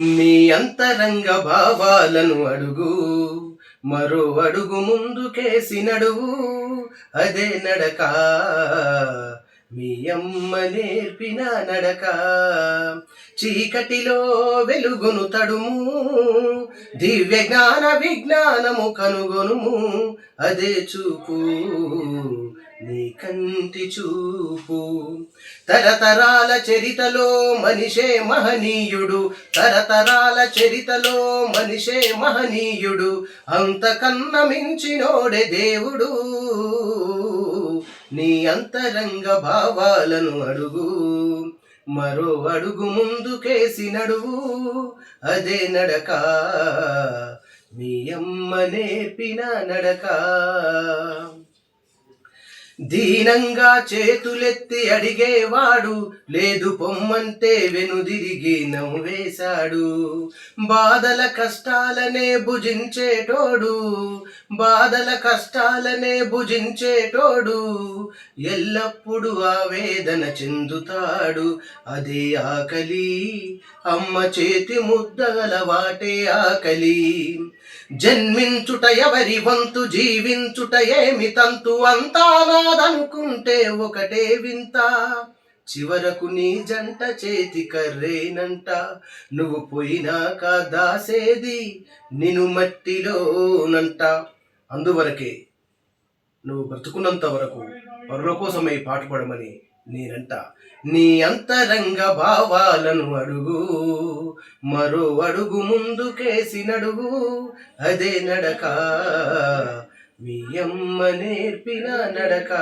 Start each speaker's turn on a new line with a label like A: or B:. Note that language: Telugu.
A: నీ అంతరంగ భావాలను అడుగు, మరో అడుగు ముందుకేసి నడువు, అదే నడక మీ అమ్మ నేర్పిన నడక. చీకటిలో వెలుగును తడుము, దివ్య జ్ఞాన విజ్ఞానము కనుగొనుము, అదే చూపు నీ కంటి చూపు. తరతరాల చరితలో మనిషే మహనీయుడు, తరతరాల చరితలో మనిషే మహనీయుడు, అంతకన్న మించినోడే దేవుడు. నీ అంతరంగ భావాలను అడుగు, మరో అడుగు ముందుకేసి నడువు, అదే నడక మీ అమ్మ నేర్పిన నడక. దీనంగా చేతులెత్తి అడిగేవాడు, లేదు పొమ్మంటే వెనుదిరిగి నవ్వేశాడు. బాధల కష్టాలనే భుజించేటోడు, బాధల కష్టాలనే భుజించేటోడు, ఎల్లప్పుడూ ఆవేదన చెందుతాడు. అదే ఆకలి, అమ్మ చేతి ముద్దగల వాటే ఆకలి. జన్మించుట ఎవరి వంతు, జీవించుట ఏమి తంతు, అంతా నాదనుకుంటే ఒకటే వింత, చివరకు నీ జంట చేతి కర్రేనంట. నువ్వు పోయినాక దాసేది నిన్ను మట్టిలోనంట. అందువరకే నువ్వు బ్రతుకున్నంత వరకు పరుల కోసమై పాటుపడమని నేనంట. నీ అంతరంగ భావాలను అడుగు, మరో అడుగు ముందుకేసి నడువు, అదే నడక మీ అమ్మ నేర్పిన నడక.